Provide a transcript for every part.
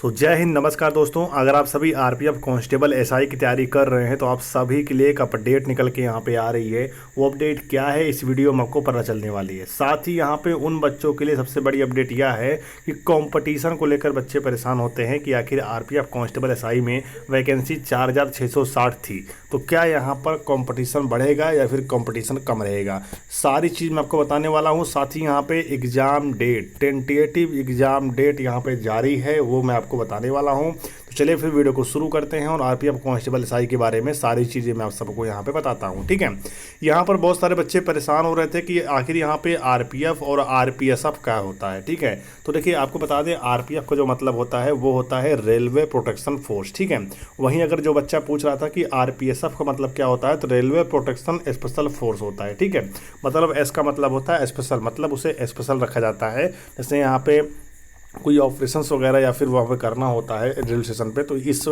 जय हिंद, नमस्कार दोस्तों। अगर आप सभी आरपीएफ कांस्टेबल एसआई की तैयारी कर रहे हैं तो आप सभी के लिए एक अपडेट निकल के यहाँ पे आ रही है। वो अपडेट क्या है इस वीडियो में आपको पता चलने वाली है। साथ ही यहाँ पे उन बच्चों के लिए सबसे बड़ी अपडेट यह है कि कंपटीशन को लेकर बच्चे परेशान होते हैं कि आखिर आरपीएफ कांस्टेबल एसआई में वैकेंसी 4660 थी, तो क्या यहाँ पर कंपटीशन बढ़ेगा या फिर कंपटीशन कम रहेगा, सारी चीज़ मैं आपको बताने वाला हूँ। साथ ही यहाँ पे exam date, tentative exam date यहाँ पे जारी है, वो मैं आपको बताने वाला हूँ। तो चलिए फिर वीडियो को शुरू करते हैं और आरपीएफ कांस्टेबल एसआई के बारे में सारी चीज़ें मैं आप सबको यहाँ पे बताता हूँ। ठीक है, यहाँ पर बहुत सारे बच्चे परेशान हो रहे थे कि आखिर यहाँ पे आरपीएफ और आरपीएसएफ क्या होता है। ठीक है, तो देखिए आपको बता दें, आरपीएफ का जो मतलब होता है वो होता है रेलवे प्रोटेक्शन फोर्स। ठीक है, वहीं अगर जो बच्चा पूछ रहा था कि आरपीएसएफ का मतलब क्या होता है, तो रेलवे प्रोटेक्शन स्पेशल फोर्स होता है। ठीक है, मतलब एस का मतलब होता है स्पेशल, मतलब उसे स्पेशल रखा जाता है। जैसे यहाँ पे कोई ऑपरेशंस वगैरह या फिर वहाँ पे करना होता है रेलवे स्टेशन पे, तो इस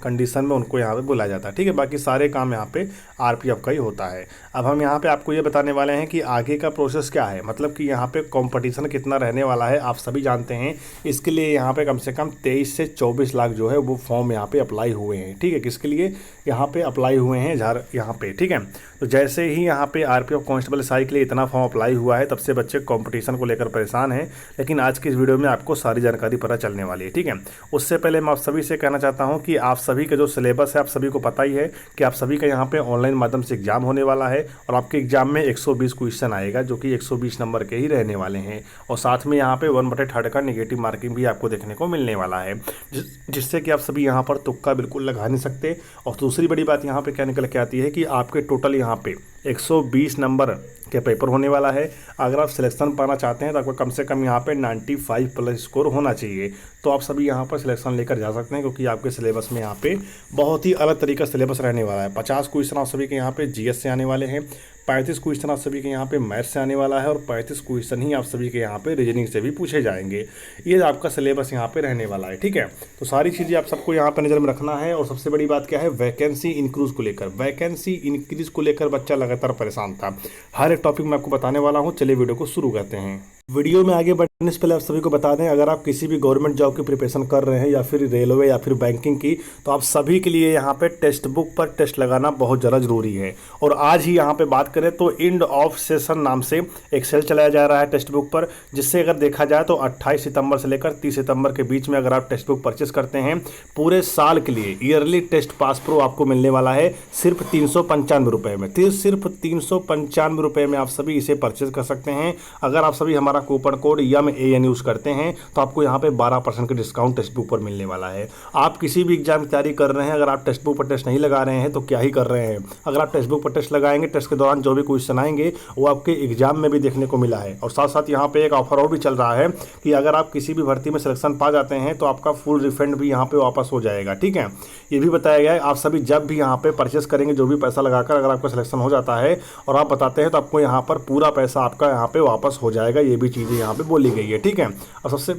कंडीशन में उनको यहाँ पे बुलाया जाता है। ठीक है, बाकी सारे काम यहाँ पे आरपीएफ का ही होता है। अब हम यहाँ पे आपको ये बताने वाले हैं कि आगे का प्रोसेस क्या है, मतलब कि यहाँ पे कंपटीशन कितना रहने वाला है आप सभी जानते हैं। इसके लिए यहाँ पे कम से कम 23 से 24 लाख जो है वो फॉर्म यहाँ पे अप्लाई हुए हैं। ठीक है, किसके लिए यहाँ पे अप्लाई हुए हैं, यहाँ पे। ठीक है, तो जैसे ही यहाँ पे आरपीएफ कांस्टेबल एसआई के लिए इतना फॉर्म अप्लाई हुआ है, तब से बच्चे कंपटीशन को लेकर परेशान हैं। लेकिन आज की इस वीडियो में आपको सारी जानकारी पता चलने वाली है। ठीक है, उससे पहले मैं आप सभी से कहना चाहता हूं कि आप सभी का जो सिलेबस है आप सभी को पता ही है कि आप सभी का यहाँ पे ऑनलाइन माध्यम से एग्जाम होने वाला है और आपके एग्जाम में 120 क्वेश्चन आएगा, जो कि 120 नंबर के ही रहने वाले हैं। और साथ में यहाँ पे 1/3 का नेगेटिव मार्किंग भी आपको देखने को मिलने वाला है, जिससे कि आप सभी यहाँ पर तुक्का बिल्कुल लगा नहीं सकते। और दूसरी बड़ी बात यहाँ पे क्या निकल के आती है कि आपके टोटल यहाँ पे 120 नंबर के पेपर होने वाला है। अगर आप सिलेक्शन पाना चाहते हैं तो आपको कम से कम यहाँ पे 95 प्लस स्कोर होना चाहिए, तो आप सभी यहाँ पर सिलेक्शन लेकर जा सकते हैं, क्योंकि आपके सिलेबस में यहाँ पे बहुत ही अलग तरीका सिलेबस रहने वाला है। 50 क्वेश्चन आप सभी के यहाँ पे जीएस से आने वाले हैं, 35 क्वेश्चन आप सभी के यहाँ पे मैथ्स से आने वाला है और 35 क्वेश्चन ही आप सभी के यहाँ पे रीजनिंग से भी पूछे जाएंगे। ये आपका सिलेबस यहाँ पे रहने वाला है। ठीक है, तो सारी चीज़ें आप सबको यहाँ पे नज़र में रखना है। और सबसे बड़ी बात क्या है, वैकेंसी इंक्रीज को लेकर, वैकेंसी इंक्रीज को लेकर बच्चा लगातार परेशान था। हर एक टॉपिक मैं आपको बताने वाला हूँ। चलिए वीडियो को शुरू करते हैं। वीडियो में आगे बढ़ने से पहले आप सभी को बता दें, अगर आप किसी भी गवर्नमेंट जॉब की प्रिपरेशन कर रहे हैं या फिर रेलवे या फिर बैंकिंग की, तो आप सभी के लिए यहाँ पे टेक्स्ट बुक पर टेस्ट लगाना बहुत ज़्यादा ज़रूरी है। और आज ही यहाँ पे बात करें तो एंड ऑफ सेशन नाम से एक सेल चलाया जा रहा है टेक्स्ट बुक पर, जिससे अगर देखा जाए तो 28 सितंबर से लेकर 30 सितंबर के बीच में अगर आप टेक्स्ट बुक परचेस करते हैं, पूरे साल के लिए ईयरली टेस्ट पास प्रो आपको मिलने वाला है सिर्फ 395 रुपये में। सिर्फ 395 रुपये में आप सभी इसे परचेज कर सकते हैं। अगर आप सभी हमारा कूपन कोड YAN यूज करते हैं तो आपको यहाँ पे 12% का डिस्काउंट टेक्स्ट बुक पर मिलने वाला है। आप किसी भी एग्जाम की तैयारी कर रहे हैं, अगर आप टेक्स्ट बुक पर टेस्ट नहीं लगा रहे हैं तो क्या ही कर रहे हैं। अगर आप टेक्स्ट बुक पर टेस्ट लगाएंगे, टेस्ट के दौरान जो भी क्वेश्चन आएंगे वो आपके एग्जाम में भी देखने को मिला है। और साथ साथ यहाँ पे एक ऑफर और भी चल रहा है कि अगर आप किसी भी भर्ती में सिलेक्शन पा जाते हैं तो आपका फुल रिफंड भी यहाँ पे वापस हो जाएगा। ठीक है, ये भी बताया गया है। आप सभी जब भी यहाँ पे परचेस करेंगे, जो भी पैसा लगाकर अगर आपका सिलेक्शन हो जाता है और आप बताते हैं, तो आपको यहाँ पर पूरा पैसा आपका यहाँ पे वापस हो जाएगा। ये भी चीज़ें यहाँ पे बोली गई है। ठीक है, और सबसे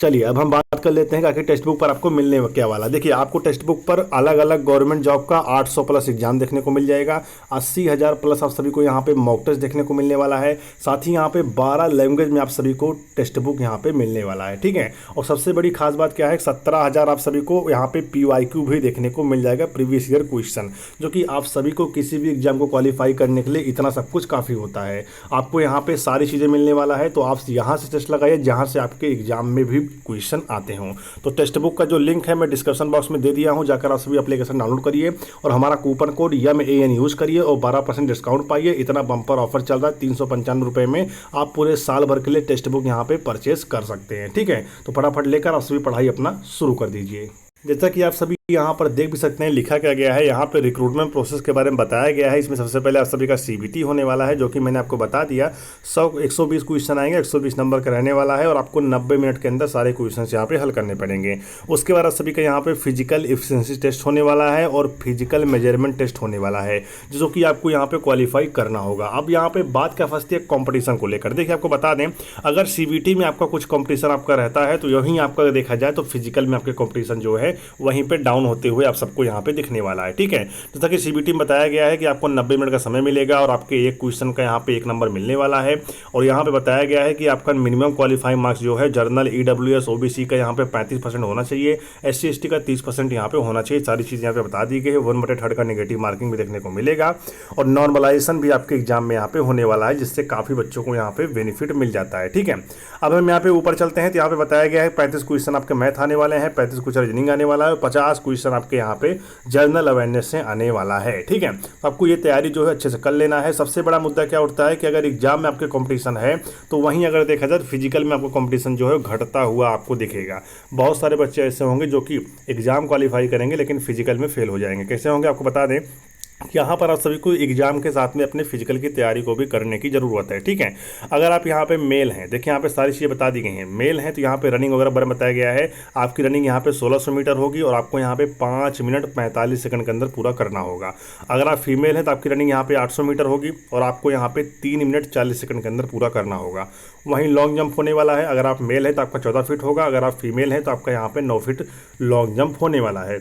चलिए अब हम बात कर लेते हैं कि आखिर टेक्स्ट बुक पर आपको मिलने क्या वाला। देखिए, आपको टेक्स्ट बुक पर अलग अलग गवर्नमेंट जॉब का 800 प्लस एग्जाम देखने को मिल जाएगा। 80,000 प्लस आप सभी को यहाँ पे मॉक टेस्ट देखने को मिलने वाला है। साथ ही यहाँ पे 12 लैंग्वेज में आप सभी को टेक्स्ट बुक यहाँ पे मिलने वाला है। ठीक है, और सबसे बड़ी खास बात क्या है, 17,000 आप सभी को यहाँ पे PYQ भी देखने को मिल जाएगा, प्रीवियस ईयर क्वेश्चन, जो कि आप सभी को किसी भी एग्जाम को क्वालिफाई करने के लिए इतना सब कुछ काफ़ी होता है। आपको यहाँ पे सारी चीज़ें मिलने वाला है, तो आप यहाँ से टेस्ट लगाइए जहाँ से आपके एग्जाम में भी क्वेश्चन आते हों। तो टेक्स्ट बुक का जो लिंक है मैं डिस्क्रिप्शन बॉक्स में दे दिया हूं, जाकर आप सभी एप्लीकेशन डाउनलोड करिए और हमारा कूपन कोड YAN यूज करिए और 12% डिस्काउंट पाइए। इतना बम्पर ऑफर चल रहा है, 395 रुपये में आप पूरे साल भर के लिए टेक्स्ट बुक यहाँ पे परचेस कर सकते हैं। ठीक है, तो फटाफट लेकर आप सभी पढ़ाई अपना शुरू कर दीजिए। जैसा कि आप सभी यहाँ पर देख भी सकते हैं, लिखा क्या गया है, यहाँ पे रिक्रूटमेंट प्रोसेस के बारे में बताया गया है। इसमें सबसे पहले आप सभी का CBT होने वाला है, जो कि मैंने आपको बता दिया। 120 क्वेश्चन आएंगे, 120 नंबर का रहने वाला है और आपको 90 मिनट के अंदर सारे क्वेश्चन यहाँ पे हल करने पड़ेंगे। उसके बाद आप सभी का यहाँ पे फिजिकल एफिशिएंसी टेस्ट होने वाला है और फिजिकल मेजरमेंट टेस्ट होने वाला है, जो कि आपको यहाँ पे क्वालिफाई करना होगा। अब यहाँ पे बात क्या फंसती है कॉम्पिटिशन को लेकर। देखिए, आपको बता दें, अगर CBT में आपका कुछ कॉम्पिटिशन आपका रहता है तो यहीं आपका देखा जाए तो फिजिकल में आपके कॉम्पिटिशन जो है वहीं पर डाउन होते हुए आप सबको यहाँ पे दिखने वाला है। ठीक है, जैसा कि सीबीटी में बताया गया है कि आपको 90 मिनट का समय मिलेगा और आपके एक क्वेश्चन का यहाँ पे 1 नंबर मिलने वाला है। और यहाँ पे बताया गया है कि आपका मिनिमम क्वालिफाइंग मार्क्स जो है जनरल, ईडब्ल्यूएस, ओबीसी का यहाँ पे 35% होना चाहिए, SC ST का 30% यहाँ पे होना चाहिए। सारी चीज़ यहाँ पे बता दी गई है। 1/3 का नेगेटिव मार्किंग भी देखने को मिलेगा और नॉर्मलाइजेशन भी आपके एग्जाम में यहाँ पे होने वाला है, जिससे काफ़ी बच्चों को यहाँ पे बेनिफिट मिल जाता है। ठीक है, अब हम यहाँ पे ऊपर चलते हैं तो यहाँ पे बताया गया है 35 क्वेश्चन आपके मैथ आने वाले हैं, 35 क्वेश्चन रीजनिंग आने वाला है, 50 क्वेश्चन आपके यहाँ पे जनरल अवेयरनेस से आने वाला है। ठीक है, तो आपको ये तैयारी जो है अच्छे से कर लेना है। सबसे बड़ा मुद्दा क्या उठता है कि अगर एग्जाम में आपके कंपटीशन है तो वहीं अगर देखा जाए तो फिजिकल में आपको कंपटीशन जो है घटता हुआ आपको दिखेगा। बहुत सारे बच्चे ऐसे होंगे जो कि एग्जाम क्वालिफाई करेंगे लेकिन फिजिकल में फेल हो जाएंगे। कैसे होंगे आपको बता दें, यहाँ पर आप सभी को एग्जाम के साथ में अपने फिजिकल की तैयारी को भी करने की ज़रूरत है। ठीक है, अगर आप यहाँ पे मेल हैं, देखिए यहाँ पे सारी चीज़ें बता दी गई हैं। मेल हैं तो यहाँ पे रनिंग वगैरह बारे में बताया गया है। आपकी रनिंग यहाँ पे 1600 मीटर होगी और आपको यहाँ पे 5 मिनट 45 सेकंड के अंदर पूरा करना होगा। अगर आप फीमेल हैं तो आपकी रनिंग यहाँ पे 800 मीटर होगी और आपको यहाँ पे 3 मिनट 40 सेकंड के अंदर पूरा करना होगा। वहीं लॉन्ग जंप होने वाला है। अगर आप मेल हैं तो आपका 14 फीट होगा, अगर आप फीमेल हैं तो आपका यहाँ पे 9 फीट लॉन्ग जंप होने वाला है।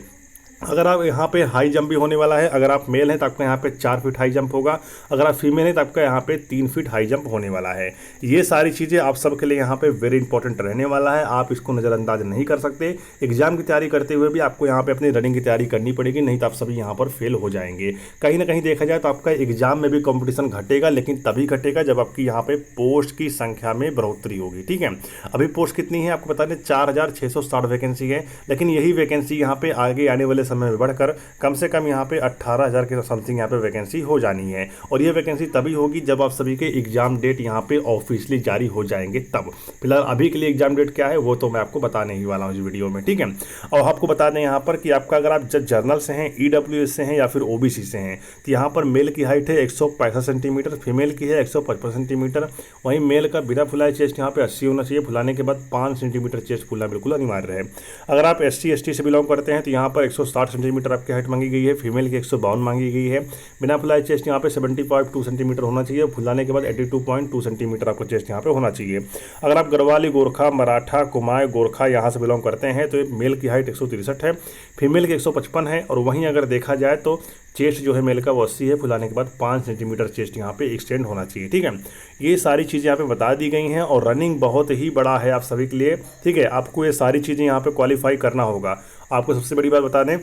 अगर आप यहाँ पे हाई जंप भी होने वाला है। अगर आप मेल हैं तो आपका यहाँ पे 4 फीट हाई जंप होगा, अगर आप फीमेल हैं तो आपका यहाँ पे 3 फीट हाई जंप होने वाला है। ये सारी चीज़ें आप सबके लिए यहाँ पे वेरी इंपॉर्टेंट रहने वाला है, आप इसको नज़रअंदाज नहीं कर सकते। एग्जाम की तैयारी करते हुए भी आपको यहाँ पे अपनी रनिंग की तैयारी करनी पड़ेगी, नहीं तो आप सभी यहाँ पर फेल हो जाएंगे। कहीं ना कहीं देखा जाए तो आपका एग्जाम में भी कॉम्पिटिशन घटेगा, लेकिन तभी घटेगा जब आपकी यहाँ पे पोस्ट की संख्या में बढ़ोतरी होगी। ठीक है, अभी पोस्ट कितनी है आपको बता दें, 4660 वैकेंसी है, लेकिन यही वैकेंसी यहाँ पे आगे आने वाले समय में बढ़कर कम से कम यहाँ पे 18,000 के समथिंग यहाँ पे वैकेंसी हो जानी है। और ये वैकेंसी तभी होगी जब आप सभी के एग्जाम डेट यहाँ पे ऑफिशियली जारी हो जाएंगे तब। फिलहाल अभी के लिए एग्जाम डेट क्या है वो तो मैं आपको बताने ही वाला हूँ इस वीडियो में। ठीक है, और आपको बता दें यहाँ पर कि आपका अगर आप जर्नल से हैं, ईडब्ल्यूएस से हैं या फिर ओबीसी से हैं तो यहाँ पर मेल की हाइट है 165 सेंटीमीटर, फीमेल की है 155 सेंटीमीटर। वहीं मेल का बिना फुलाए चेस्ट यहाँ पे 80 होना चाहिए, फुलाने के बाद 5 सेंटीमीटर चेस्ट फुलना बिल्कुल अनिवार्य है। अगर आप SC ST से बिलोंग करते हैं तो यहाँ पर 160 सेंटीमीटर आपकी हाइट मांगी गई है, फीमेल की 152 मांगी गई है। बिना फुलाए चेस्ट यहाँ पे 70.2 सेंटीमीटर होना चाहिए, फुलाने के बाद 82.2 सेंटीमीटर आपको चेस्ट यहाँ पे होना चाहिए। अगर आप गढ़वाली, गोरखा, मराठा, कुमाऊं, गोरखा यहाँ से बिलोंग करते हैं तो मेल की हाइट 163 है, फीमेल की 155 है। और वहीं अगर देखा जाए तो चेस्ट जो है मेल का वो 80 है, फुलाने के बाद 5 सेंटीमीटर चेस्ट यहाँ पे एक्सटेंड होना चाहिए। ठीक है, ये सारी चीज़ें यहाँ पे बता दी गई हैं और रनिंग बहुत ही बड़ा है आप सभी के लिए। ठीक है, आपको ये सारी चीज़ें यहाँ पे क्वालिफाई करना होगा। आपको सबसे बड़ी बात बता दें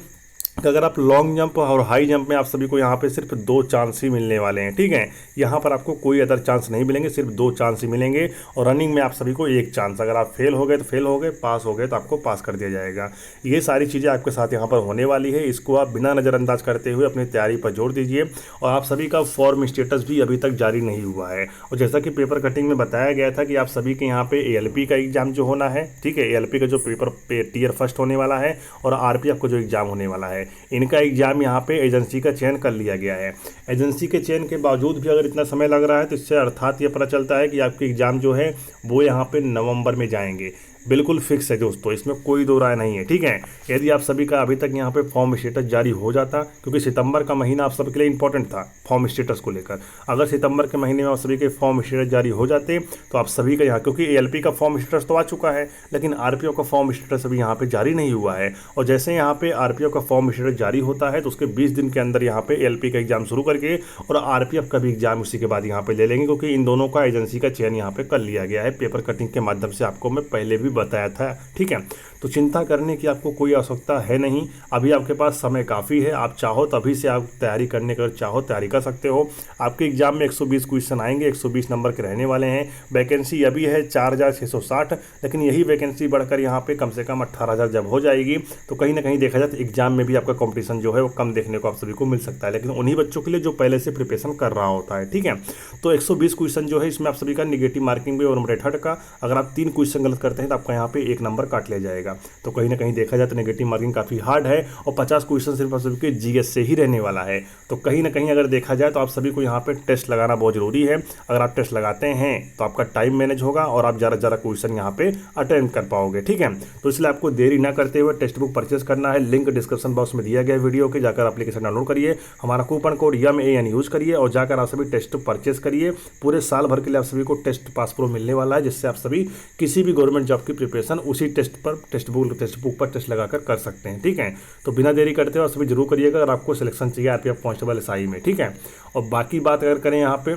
कि अगर आप लॉन्ग जंप और हाई जंप में आप सभी को यहाँ पे सिर्फ 2 चांस ही मिलने वाले हैं। ठीक है, यहाँ पर आपको कोई अदर चांस नहीं मिलेंगे, सिर्फ 2 चांस ही मिलेंगे। और रनिंग में आप सभी को 1 चांस, अगर आप फेल हो गए तो फेल हो गए, पास हो गए तो आपको पास कर दिया जाएगा। ये सारी चीज़ें आपके साथ यहाँ पर होने वाली है, इसको आप बिना नज़रअंदाज करते हुए अपनी तैयारी पर जोर दीजिए। और आप सभी का फॉर्म स्टेटस भी अभी तक जारी नहीं हुआ है। और जैसा कि पेपर कटिंग में बताया गया था कि आप सभी के यहाँ पे ALP का एग्जाम जो होना है, ठीक है, ALP का जो पेपर टियर फर्स्ट होने वाला है और RPF का जो एग्जाम होने वाला है, इनका एग्जाम यहाँ पे एजेंसी का चयन कर लिया गया है। एजेंसी के चयन के बावजूद भी अगर इतना समय लग रहा है तो इससे अर्थात ये पता चलता है कि आपके एग्जाम जो है वो यहाँ पे नवंबर में जाएंगे। बिल्कुल फिक्स है दोस्तों, इसमें कोई दो राय नहीं है। ठीक है, यदि आप सभी का अभी तक यहाँ पे फॉर्म स्टेटस जारी हो जाता, क्योंकि सितंबर का महीना आप सबके लिए इंपॉर्टेंट था फॉर्म स्टेटस को लेकर, अगर सितंबर के महीने में आप सभी के फॉर्म स्टेटस जारी हो जाते तो आप सभी का यहाँ, क्योंकि ALP का फॉर्म स्टेटस तो आ चुका है लेकिन RPF का फॉर्म स्टेटस अभी यहाँ पे जारी नहीं हुआ है। और जैसे यहाँ पे RPF का फॉर्म स्टेटस जारी होता है तो उसके 20 दिन के अंदर यहाँ पे ALP का एग्जाम शुरू करके और RPF का भी एग्जाम उसी के बाद यहाँ पे ले लेंगे, क्योंकि इन दोनों का एजेंसी का चयन यहाँ पे कर लिया गया है पेपर कटिंग के माध्यम से, आपको मैं पहले भी बताया था। ठीक है, तो चिंता करने की आपको कोई आवश्यकता है नहीं, अभी आपके पास समय काफ़ी है। आप चाहो तभी से आप तैयारी करने का चाहो तैयारी कर सकते हो। आपके एग्जाम में 120 क्वेश्चन आएंगे, 120 नंबर के रहने वाले हैं। वैकेंसी अभी है 4660, लेकिन यही वैकेंसी बढ़कर यहाँ पे कम से कम 18,000 जब हो जाएगी तो कहीं ना कहीं देखा जाए तो एग्जाम में भी आपका कॉम्पिटिशन जो है वो कम देखने को आप सभी को मिल सकता है, लेकिन उन्हीं बच्चों के लिए जो पहले से प्रिपरेशन कर रहा होता है। ठीक है, तो 120 क्वेश्चन जो है इसमें आप सभी का निगेटिव मार्किंग भी और 1/3 का, अगर आप 3 क्वेश्चन गलत करते हैं तो आपका यहाँ पे 1 नंबर काट लिया जाएगा। तो कहीं ना कहीं देखा जाए तो नेगेटिव मार्किंग काफ़ी हार्ड है और 50 क्वेश्चन सिर्फ आप सभी के GS से ही रहने वाला है। तो कहीं ना कहीं अगर देखा जाए तो आप सभी को यहाँ पे टेस्ट लगाना बहुत ज़रूरी है। अगर आप टेस्ट लगाते हैं तो आपका टाइम मैनेज होगा और आप ज़्यादा से ज़्यादा क्वेश्चन यहाँ पे अटेंड कर पाओगे। ठीक है, तो इसलिए आपको देरी ना करते हुए टेक्स्ट बुक परचेस करना है। लिंक डिस्क्रिप्शन बॉक्स में दिया गया वीडियो के, जाकर एप्लीकेशन डाउनलोड करिए, हमारा कूपन कोड YAN यूज़ करिए और जाकर आप सभी टेस्ट परचेस करिए। पूरे साल भर के लिए आप सभी को टेस्ट पास प्रो मिलने वाला है, जिससे आप सभी किसी भी गवर्नमेंट जॉब की उसकी प्रिपरेशन उसी टेस्ट बुक पर टेस्ट लगाकर कर सकते हैं। ठीक है, तो बिना देरी करते हुए आप सभी जरूर करिएगा अगर आपको सिलेक्शन चाहिए आरपीएफ कांस्टेबल एसआई में। ठीक है, और बाकी बात अगर करें यहाँ पे,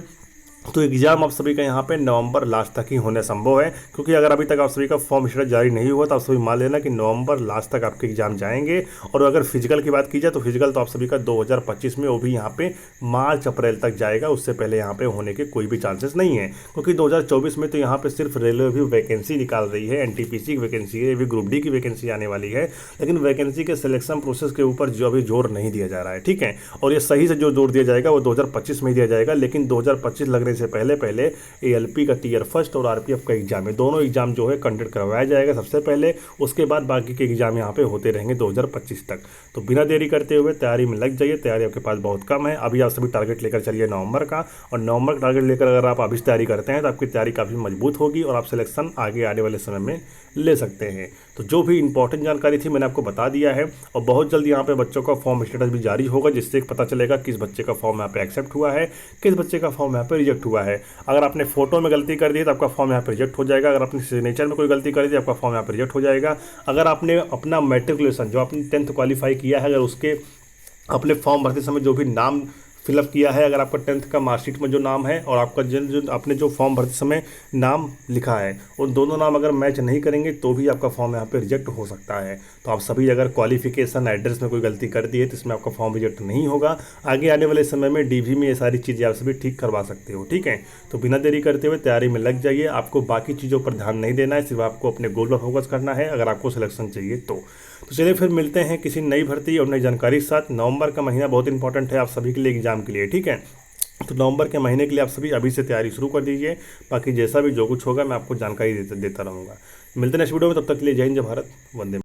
तो एग्जाम आप सभी का यहाँ पे नवंबर लास्ट तक ही होने संभव है, क्योंकि अगर अभी तक आप सभी का फॉर्म स्टेटस जारी नहीं हुआ तो आप सभी मान लेना कि नवंबर लास्ट तक आपके एग्जाम जाएंगे। और अगर फिजिकल की बात की जाए तो फिजिकल तो आप सभी का 2025 में, वो भी यहाँ पे मार्च अप्रैल तक जाएगा, उससे पहले यहाँ पे होने के कोई भी चांसेस नहीं है, क्योंकि 2024 में तो यहाँ पे सिर्फ रेलवे भी वैकेंसी निकाल रही है, एनटीपीसी की वैकेंसी है, भी ग्रुप डी की वैकेंसी आने वाली है, लेकिन वैकेंसी के सिलेक्शन प्रोसेस के ऊपर जो अभी जोर नहीं दिया जा रहा है। ठीक है, और ये सही से जो जोर दिया जाएगा वो 2025 में दिया जाएगा, लेकिन 2025 लगने से पहले एएलपी का टीयर फर्स्ट और आरपीएफ का एग्जाम है, दोनों एग्जाम जो है कंडक्ट करवाया जाएगा सबसे पहले, उसके बाद बाकी के एग्जाम यहाँ पे होते रहेंगे 2025 तक। तो बिना देरी करते हुए तैयारी में लग जाइए, तैयारी आपके पास बहुत कम है, अभी आप सभी टारगेट लेकर चलिए नवंबर का, और नवंबर का टारगेट लेकर अगर आप अभी से तैयारी करते हैं तो आपकी तैयारी काफ़ी मजबूत होगी और आप सिलेक्शन आगे आने वाले समय में ले सकते हैं। तो जो भी इंपॉर्टेंट जानकारी थी मैंने आपको बता दिया है, और बहुत जल्द यहाँ पे बच्चों का फॉर्म स्टेटस भी जारी होगा, जिससे पता चलेगा किस बच्चे का फॉर्म यहाँ पे एक्सेप्ट हुआ है, किस बच्चे का फॉर्म यहाँ पे रिजेक्ट हुआ है। अगर आपने फोटो में गलती कर दी तो आपका फॉर्म यहाँ पे रिजेक्ट हो जाएगा, अगर आपने सिग्नेचर में कोई गलती कर दी आपका फॉर्म यहाँ पे रिजेक्ट हो जाएगा। अगर आपने अपना मैट्रिकुलेशन जो आपने 10th क्वालिफाई किया है, अगर उसके अपने फॉर्म भरते समय जो भी नाम फिलअप किया है, अगर आपका 10th का मार्कशीट में जो नाम है और आपका जो आपने जो फॉर्म भरते समय नाम लिखा है, उन दोनों नाम अगर मैच नहीं करेंगे तो भी आपका फॉर्म यहाँ पे रिजेक्ट हो सकता है। तो आप सभी अगर क्वालिफिकेशन एड्रेस में कोई गलती कर दी है तो इसमें आपका फॉर्म रिजेक्ट नहीं होगा। आगे आने वाले समय में डीवी में ये सारी चीज़ें आप सभी ठीक करवा सकते हो। ठीक है, तो बिना देरी करते हुए तैयारी में लग जाइए, आपको बाकी चीज़ों पर ध्यान नहीं देना है, सिर्फ आपको अपने गोल पर फोकस करना है अगर आपको सिलेक्शन चाहिए तो। चलिए फिर मिलते हैं किसी नई भर्ती और नई जानकारी के साथ। नवंबर का महीना बहुत इंपॉर्टेंट है आप सभी के लिए एग्जाम के लिए। ठीक है, तो नवंबर के महीने के लिए आप सभी अभी से तैयारी शुरू कर दीजिए, बाकी जैसा भी जो कुछ होगा मैं आपको जानकारी देता रहूँगा। मिलते हैं नेक्स्ट वीडियो में, तब तक के लिए जय हिंद, जय भारत, वंदे।